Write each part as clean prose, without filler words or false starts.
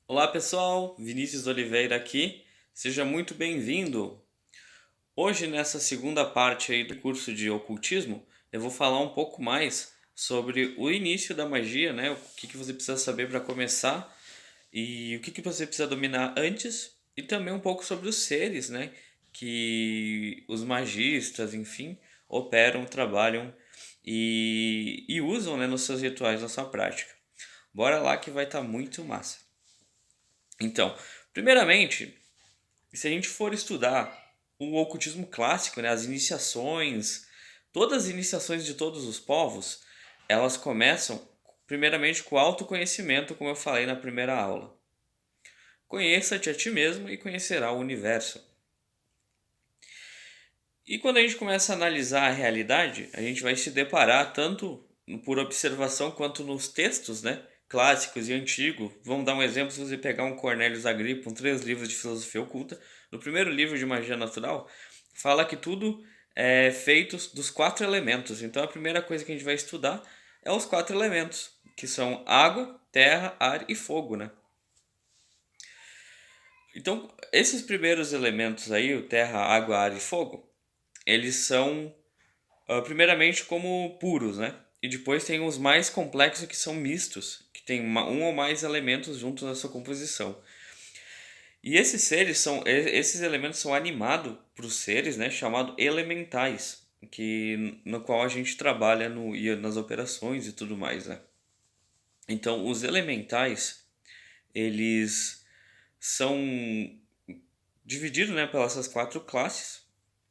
Olá pessoal, Vinícius Oliveira aqui, seja muito bem-vindo. Hoje, nessa segunda parte aí do curso de ocultismo, eu vou falar um pouco mais sobre o início da magia, né? O que você precisa saber para começar e o que você precisa dominar antes, e também um pouco sobre os seres, né? Que os magistas, enfim, operam, trabalham e usam, né, nos seus rituais, na sua prática. Bora lá que vai estar muito massa. Então, primeiramente, se a gente for estudar o ocultismo clássico, né, as iniciações, todas as iniciações de todos os povos, elas começam primeiramente com o autoconhecimento, como eu falei na primeira aula. Conheça-te a ti mesmo e conhecerá o universo. E quando a gente começa a analisar a realidade, a gente vai se deparar tanto por observação quanto nos textos, né, clássicos e antigos. Vamos dar um exemplo: se você pegar um Cornelius Agrippa, um 3 livros de filosofia oculta, no primeiro livro de magia natural, fala que tudo é feito dos 4 elementos. Então a primeira coisa que a gente vai estudar é os 4 elementos, que são água, terra, ar e fogo, né? Então, esses primeiros elementos aí, o terra, água, ar e fogo, eles são primeiramente como puros, né? E depois tem os mais complexos, que são mistos, que tem um ou mais elementos juntos na sua composição. E esses elementos são animados para os seres, né, chamado elementais, que no qual a gente trabalha nas operações e tudo mais, né? Então, os elementais, eles são divididos, né, pelas essas 4 classes,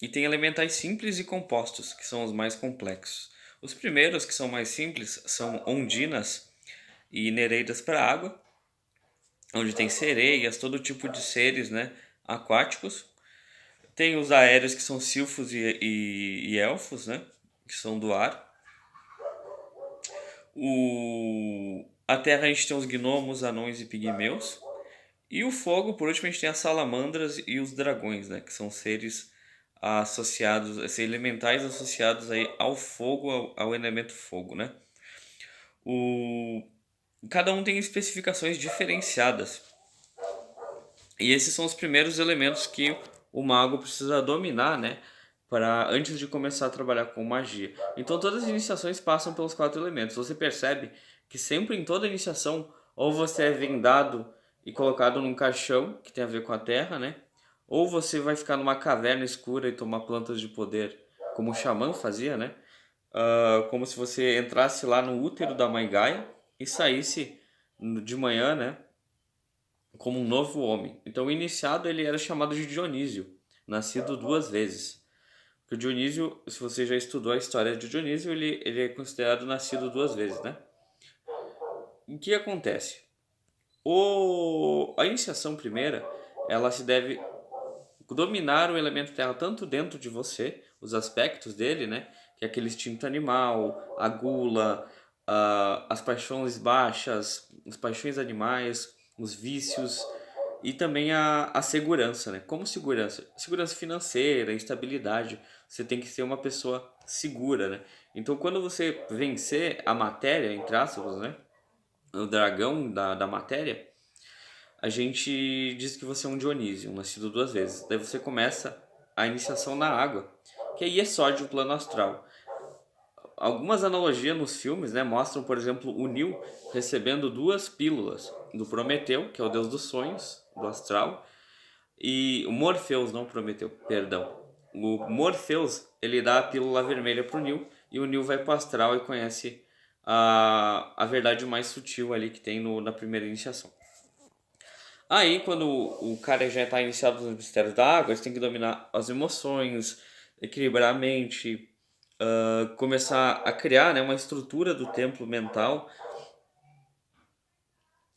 e tem elementais simples e compostos, que são os mais complexos. Os primeiros, que são mais simples, são ondinas e nereidas para água, onde tem sereias, todo tipo de seres, né, aquáticos. Tem os aéreos, que são silfos e elfos, né, que são do ar. A terra, a gente tem os gnomos, anões e pigmeus. E o fogo, por último, a gente tem as salamandras e os dragões, né, que são seres associados, elementais associados aí ao fogo, ao elemento fogo, né? O, cada um tem especificações diferenciadas. E esses são os primeiros elementos que o mago precisa dominar, né, para antes de começar a trabalhar com magia. Então todas as iniciações passam pelos 4 elementos. Você percebe que sempre em toda iniciação, ou você é vendado e colocado num caixão, que tem a ver com a terra, né? Ou você vai ficar numa caverna escura e tomar plantas de poder, como o xamã fazia, né? Como se você entrasse lá no útero da mãe Gaia e saísse de manhã, né, como um novo homem. Então o iniciado, ele era chamado de Dionísio, nascido 2 vezes. Porque o Dionísio, se você já estudou a história de Dionísio, ele é considerado nascido 2 vezes, né? O que acontece? A iniciação primeira, ela se deve dominar o elemento terra tanto dentro de você, os aspectos dele, né? Que é aquele instinto animal, a gula, as paixões baixas, as paixões animais, os vícios e também a segurança, né? Como segurança? Segurança financeira, estabilidade. Você tem que ser uma pessoa segura, né? Então, quando você vencer a matéria, entre aspas, né? O dragão da matéria, a gente diz que você é um Dionísio, um nascido 2 vezes. Daí você começa a iniciação na água, que aí é só de um plano astral. Algumas analogias nos filmes, né, mostram, por exemplo, o Neo recebendo 2 pílulas do Prometeu, que é o deus dos sonhos, do astral, e o Morpheus, não Prometeu, perdão. O Morpheus, ele dá a pílula vermelha pro Neo, e o Neo vai pro astral e conhece a verdade mais sutil ali que tem na primeira iniciação. Aí, quando o cara já está iniciado nos mistérios da água, você tem que dominar as emoções, equilibrar a mente, começar a criar, né, uma estrutura do templo mental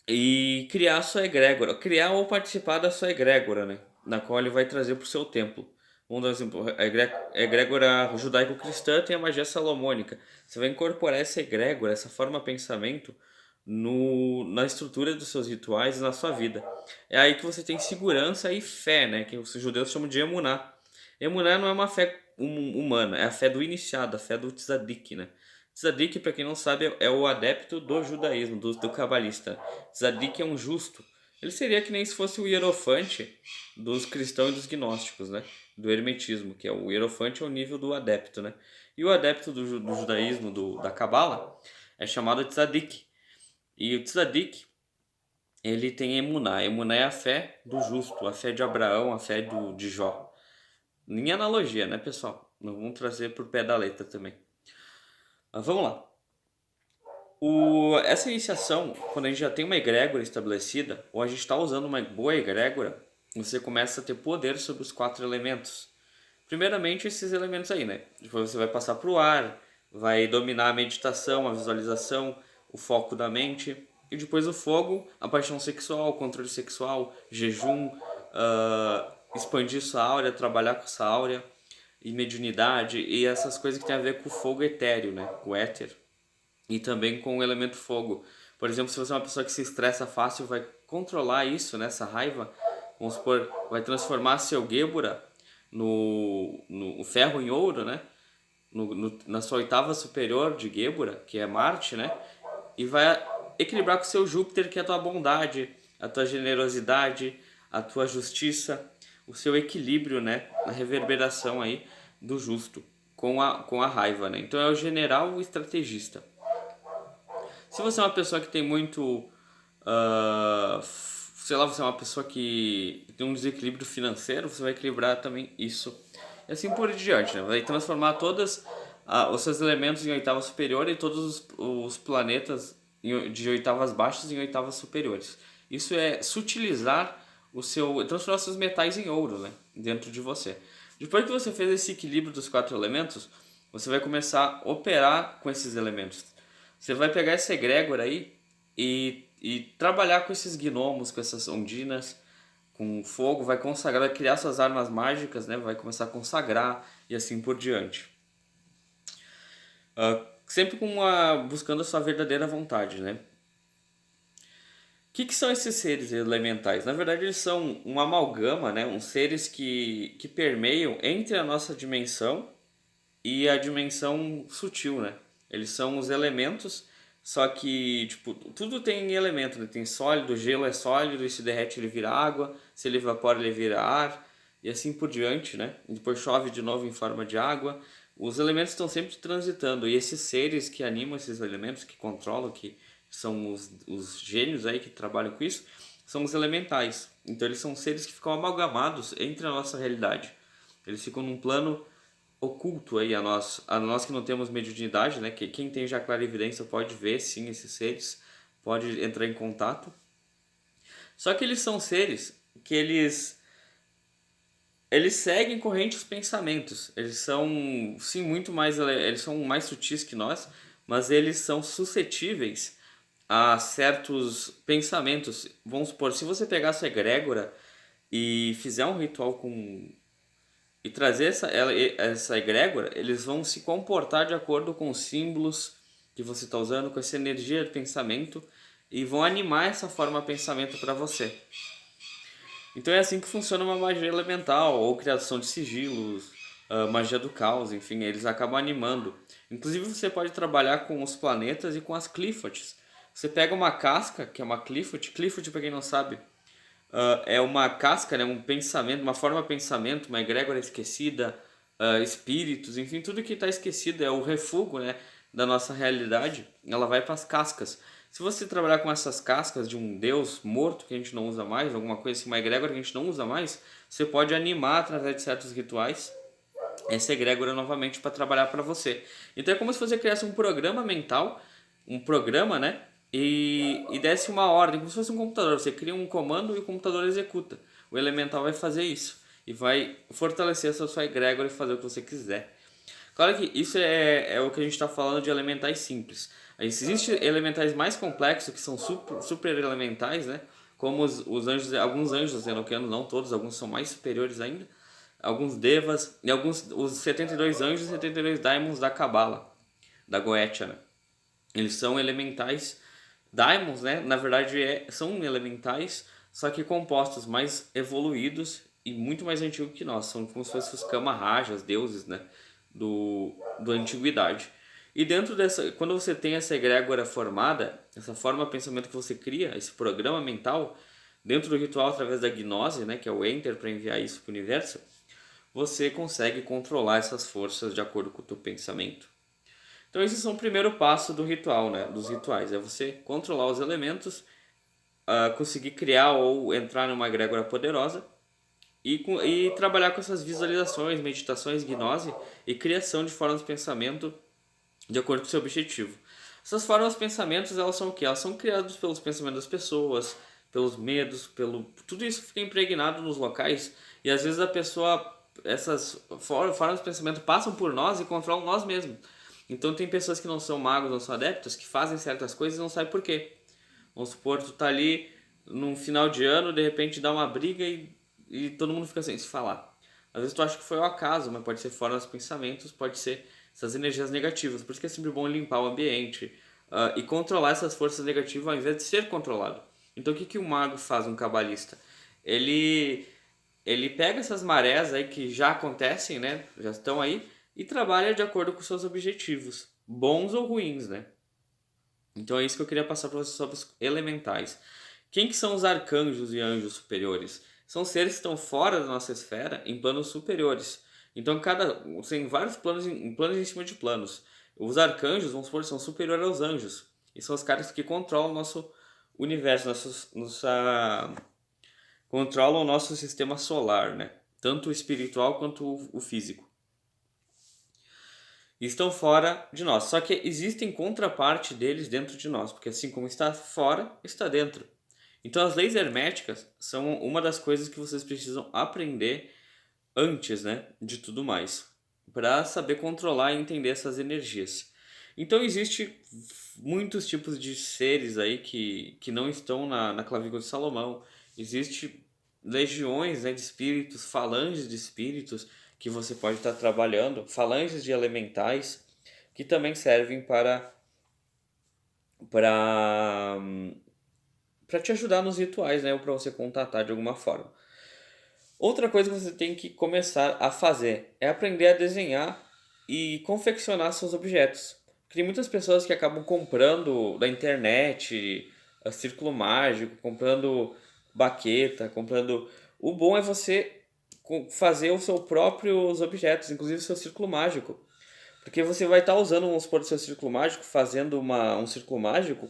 e criar a sua egrégora. Criar ou participar da sua egrégora, né, na qual ele vai trazer para o seu templo. Vamos dar um exemplo: a egrégora judaico-cristã tem a magia salomônica. Você vai incorporar essa egrégora, essa forma de pensamento, na estrutura dos seus rituais e na sua vida. É aí que você tem segurança e fé, né? Que os judeus chamam de emuná. Emuná não é uma fé humana, é a fé do iniciado, a fé do tzadik, né? Tzadik, para quem não sabe, é o adepto do judaísmo, do cabalista. Tzadik é um justo. Ele seria que nem se fosse o hierofante dos cristãos e dos gnósticos, né? Do hermetismo, que é o hierofante é o nível do adepto, né? E o adepto do judaísmo, da Cabala, é chamado tzadik. E o tzadik, ele tem emuná. Emuná é a fé do justo, a fé de Abraão, a fé de Jó. Nem analogia, né, pessoal? Não vamos trazer por pé da letra também. Mas vamos lá. Essa iniciação, quando a gente já tem uma egrégora estabelecida, ou a gente está usando uma boa egrégora, você começa a ter poder sobre os 4 elementos. Primeiramente, esses elementos aí, né? Depois você vai passar para o ar, vai dominar a meditação, a visualização, o foco da mente. E depois o fogo, a paixão sexual, o controle sexual, jejum, expandir sua áurea, trabalhar com essa áurea, e mediunidade, e essas coisas que tem a ver com o fogo etéreo, né? Com o éter. E também com o elemento fogo. Por exemplo, se você é uma pessoa que se estressa fácil, vai controlar isso, né? Essa raiva. Vamos supor, vai transformar seu Gébora no ferro em ouro, né? Na sua oitava superior de Gébora, que é Marte, né? E vai equilibrar com o seu Júpiter, que é a tua bondade, a tua generosidade, a tua justiça, o seu equilíbrio, né? A reverberação aí do justo com a raiva, né? Então é o general o estrategista. Se você é uma pessoa que tem muito, sei lá, você é uma pessoa que tem um desequilíbrio financeiro, você vai equilibrar também isso. E assim por diante, né? Vai transformar todos os seus elementos em oitava superior e todos os planetas de oitavas baixas em oitavas superiores. Isso é sutilizar transformar seus metais em ouro, né? Dentro de você. Depois que você fez esse equilíbrio dos 4 elementos, você vai começar a operar com esses elementos. Você vai pegar essa egrégora aí e trabalhar com esses gnomos, com essas ondinas, com fogo, vai consagrar, vai criar suas armas mágicas, né? Vai começar a consagrar e assim por diante. Sempre buscando a sua verdadeira vontade, né? O que são esses seres elementais? Na verdade, eles são uma amalgama, né? Uns seres que permeiam entre a nossa dimensão e a dimensão sutil, né? Eles são os elementos, só que, tipo, tudo tem elemento, né? Tem sólido, gelo é sólido, e se derrete ele vira água, se ele evapora ele vira ar, e assim por diante, né? E depois chove de novo em forma de água. Os elementos estão sempre transitando, e esses seres que animam esses elementos, que controlam, que são os gênios aí que trabalham com isso, são os elementais. Então eles são seres que ficam amalgamados entre a nossa realidade. Eles ficam num plano oculto aí a nós que não temos mediunidade, né? Que quem tem já clarividência pode ver sim esses seres, pode entrar em contato. Só que eles são seres que eles seguem correntes pensamentos. Eles são sim eles são mais sutis que nós, mas eles são suscetíveis a certos pensamentos. Vamos supor, se você pegar sua egrégora e fizer um ritual e trazer essa egrégora, eles vão se comportar de acordo com os símbolos que você está usando, com essa energia de pensamento, e vão animar essa forma de pensamento para você. Então é assim que funciona uma magia elemental, ou criação de sigilos, magia do caos, enfim, eles acabam animando. Inclusive você pode trabalhar com os planetas e com as Qliphothes. Você pega uma casca, que é uma Qliphoth, Qliphoth para quem não sabe, é uma casca, né, um pensamento, uma forma de pensamento, uma egrégora esquecida, espíritos, enfim, tudo que está esquecido é o refúgio, né, da nossa realidade, ela vai para as cascas. Se você trabalhar com essas cascas de um deus morto que a gente não usa mais, alguma coisa assim, uma egrégora que a gente não usa mais, você pode animar através de certos rituais essa egrégora novamente para trabalhar para você. Então é como se você criasse um programa mental, um programa, né? E desse uma ordem, como se fosse um computador. Você cria um comando e o computador executa. O elemental vai fazer isso e vai fortalecer essa sua egrégora e fazer o que você quiser. Claro que isso é o que a gente está falando de elementais simples. Existem elementais mais complexos que são super elementais, né? Como os anjos, alguns anjos enoquianos, não todos, alguns são mais superiores ainda. Alguns devas e os 72 anjos e 72 daimons da Cabala, da Goetia, né? Eles são elementais. Daimons, né? Na verdade são elementais, só que compostos mais evoluídos e muito mais antigos que nós. São como se fossem os Kama-rajas, deuses, né? Da antiguidade. E dentro quando você tem essa egrégora formada, essa forma de pensamento que você cria, esse programa mental, dentro do ritual, através da gnose, né, que é o enter para enviar isso para o universo, você consegue controlar essas forças de acordo com o teu pensamento. Então esses são o primeiro passo do ritual, né, dos rituais, é você controlar os elementos, conseguir criar ou entrar numa egrégora poderosa e trabalhar com essas visualizações, meditações, gnose e criação de formas de pensamento de acordo com o seu objetivo. Essas formas de pensamentos, elas são o quê? Elas são criadas pelos pensamentos das pessoas, pelos medos, tudo isso fica impregnado nos locais e às vezes a pessoa, essas formas de pensamento passam por nós e controlam nós mesmos. Então tem pessoas que não são magos, não são adeptos, que fazem certas coisas e não sabem por quê. Vamos supor, tu tá ali num final de ano, de repente dá uma briga e todo mundo fica sem se falar. Às vezes tu acha que foi o acaso, mas pode ser fora dos pensamentos, pode ser essas energias negativas. Por isso que é sempre bom limpar o ambiente e controlar essas forças negativas ao invés de ser controlado. Então o que o mago faz, um cabalista? Ele, ele pega essas marés aí que já acontecem, né? Já estão aí, e trabalha de acordo com seus objetivos, bons ou ruins, né? Então é isso que eu queria passar para vocês sobre os elementais. Quem que são os arcanjos e anjos superiores? São seres que estão fora da nossa esfera, em planos superiores. Então tem vários planos planos em cima de planos. Os arcanjos, vamos supor, são superiores aos anjos. E são os caras que controlam o nosso universo, controlam o nosso sistema solar, né? Tanto o espiritual quanto o físico. Estão fora de nós. Só que existem contraparte deles dentro de nós, porque assim como está fora, está dentro. Então as leis herméticas são uma das coisas que vocês precisam aprender antes, né, de tudo mais, para saber controlar e entender essas energias. Então existe muitos tipos de seres aí que não estão na clavícula de Salomão. Existe legiões, né, de espíritos, falanges de espíritos que você pode estar trabalhando, falanges de elementais que também servem para para te ajudar nos rituais, né, ou para você contatar de alguma forma. Outra coisa que você tem que começar a fazer é aprender a desenhar e confeccionar seus objetos. Porque tem muitas pessoas que acabam comprando da internet, círculo mágico, comprando baqueta, comprando. O bom é você fazer os seus próprios objetos, inclusive o seu círculo mágico. Porque você vai estar usando, vamos supor, o seu círculo mágico, fazendo um círculo mágico,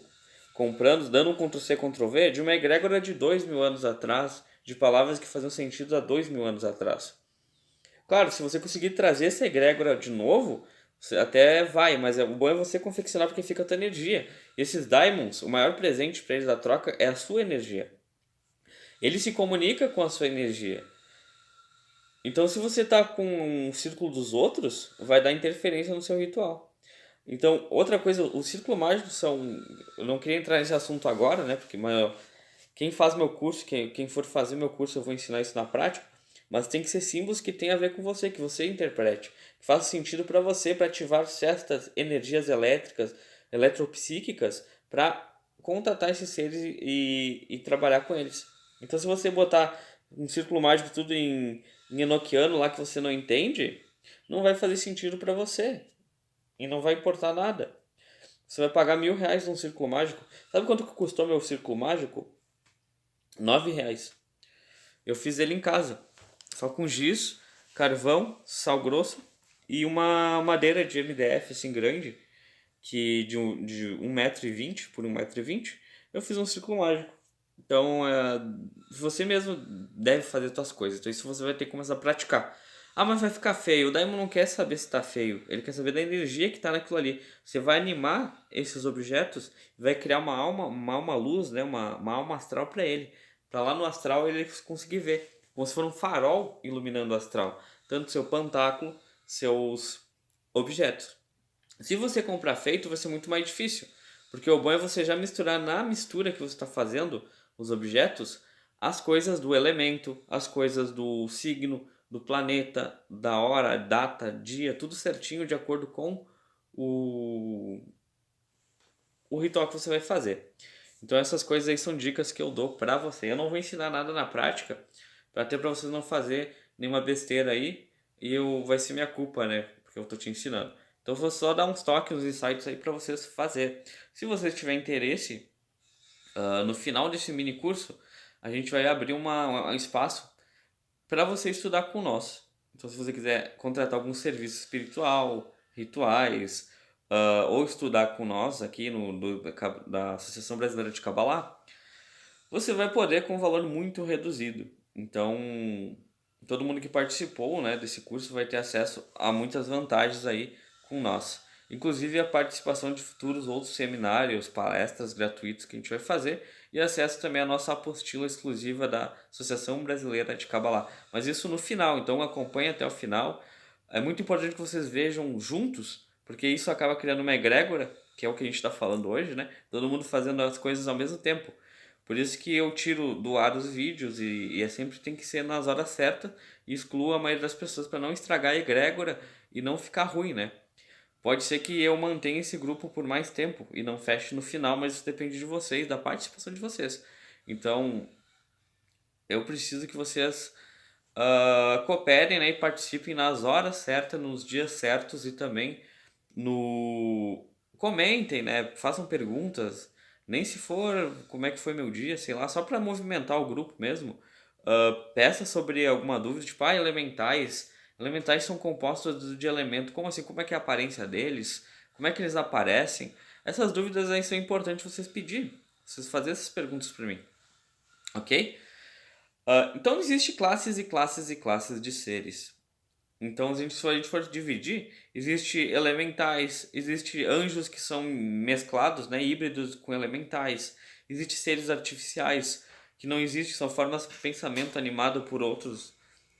comprando, dando um Ctrl+C, Ctrl+V de uma egrégora de 2000 anos atrás, de palavras que faziam sentido há 2000 anos atrás. Claro, se você conseguir trazer essa egrégora de novo, você até vai, mas o bom é você confeccionar porque fica a tua energia. E esses diamonds, o maior presente para eles da troca é a sua energia. Ele se comunica com a sua energia. Então, se você tá com um círculo dos outros, vai dar interferência no seu ritual. Então, outra coisa, os círculos mágicos são. Eu não queria entrar nesse assunto agora, né? Porque quem faz meu curso, quem for fazer meu curso, eu vou ensinar isso na prática. Mas tem que ser símbolos que tenham a ver com você, que você interprete. Que faça sentido para você, para ativar certas energias elétricas, eletropsíquicas, para contatar esses seres e trabalhar com eles. Então, se você botar um círculo mágico tudo em enoquiano lá que você não entende, não vai fazer sentido para você. E não vai importar nada. Você vai pagar R$ 1.000 num círculo mágico. Sabe quanto que custou meu círculo mágico? R$ 9. Eu fiz ele em casa. Só com giz, carvão, sal grosso e uma madeira de MDF assim grande, que de 1,20 m por 1,20 m, eu fiz um círculo mágico. Então, você mesmo deve fazer suas coisas. Então, isso você vai ter que começar a praticar. Ah, mas vai ficar feio. O Daimon não quer saber se está feio. Ele quer saber da energia que está naquilo ali. Você vai animar esses objetos, vai criar uma alma luz, né? uma alma astral para ele. Para lá no astral ele conseguir ver. Como se for um farol iluminando o astral. Tanto seu pantáculo, seus objetos. Se você comprar feito, vai ser muito mais difícil. Porque o bom é você já misturar na mistura que você está fazendo os objetos, as coisas do elemento, as coisas do signo, do planeta, da hora, data, dia, tudo certinho de acordo com o ritual que você vai fazer. Então essas coisas aí são dicas que eu dou pra você. Eu não vou ensinar nada na prática, até pra vocês não fazer nenhuma besteira aí, vai ser minha culpa, né? Porque eu tô te ensinando. Então eu vou só dar uns toques, uns insights aí pra vocês fazer. Se vocês tiverem interesse, no final desse mini curso, a gente vai abrir um espaço para você estudar com nós. Então, se você quiser contratar algum serviço espiritual, rituais, ou estudar com nós aqui da Associação Brasileira de Kabbalah, você vai poder com um valor muito reduzido. Então, todo mundo que participou, né, desse curso vai ter acesso a muitas vantagens aí com nós. Inclusive a participação de futuros outros seminários, palestras gratuitos que a gente vai fazer e acesso também à nossa apostila exclusiva da Associação Brasileira de Kabbalah. Mas isso no final, então acompanhe até o final. É muito importante que vocês vejam juntos, porque isso acaba criando uma egrégora, que é o que a gente está falando hoje, né? Todo mundo fazendo as coisas ao mesmo tempo. Por isso que eu tiro do ar os vídeos e é sempre tem que ser nas horas certas e excluo a maioria das pessoas para não estragar a egrégora e não ficar ruim, né? Pode ser que eu mantenha esse grupo por mais tempo e não feche no final, mas isso depende de vocês, da participação de vocês. Então, eu preciso que vocês cooperem, né, e participem nas horas certas, nos dias certos e também no comentem, né, façam perguntas, nem se for como é que foi meu dia, sei lá, só para movimentar o grupo mesmo. Peça sobre alguma dúvida, tipo, elementais. Elementais são compostos de elemento, como assim? Como é que é a aparência deles? Como é que eles aparecem? Essas dúvidas aí são importantes vocês pedirem, vocês fazerem essas perguntas para mim, ok? Então existe classes e classes e classes de seres. Então, se a gente for dividir, existe elementais, existe anjos que são mesclados, né, híbridos com elementais, existe seres artificiais que não existem, são formas de pensamento animado por outros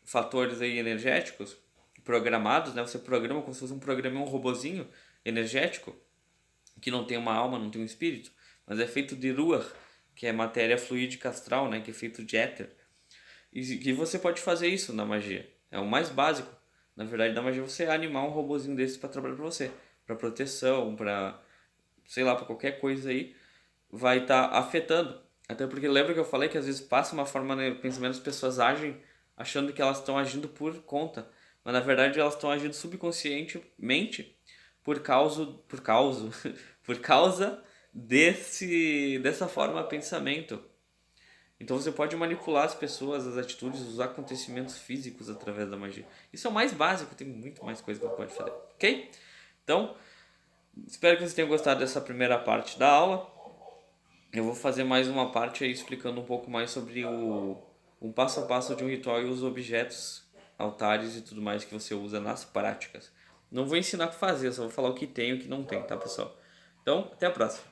fatores aí energéticos, programados, né? Você programa como se fosse um robozinho energético que não tem uma alma, não tem um espírito, mas é feito de ruach, que é matéria fluídica astral, né, que é feito de éter. E você pode fazer isso na magia. É o mais básico. Na verdade, da magia você animar um robozinho desses para trabalhar para você, para proteção, para sei lá, para qualquer coisa aí, vai estar afetando. Até porque lembra que eu falei que às vezes passa uma forma de pensamento, as pessoas agem achando que elas estão agindo por conta, mas na verdade elas estão agindo subconscientemente por causa dessa forma de pensamento. Então você pode manipular as pessoas, as atitudes, os acontecimentos físicos através da magia. Isso é o mais básico, tem muito mais coisa que você pode fazer, ok? Então, espero que vocês tenham gostado dessa primeira parte da aula. Eu vou fazer mais uma parte aí explicando um pouco mais sobre um passo a passo de um ritual e os objetos, altares e tudo mais que você usa nas práticas. Não vou ensinar o que fazer, só vou falar o que tem e o que não tem, tá, pessoal? Então, até a próxima.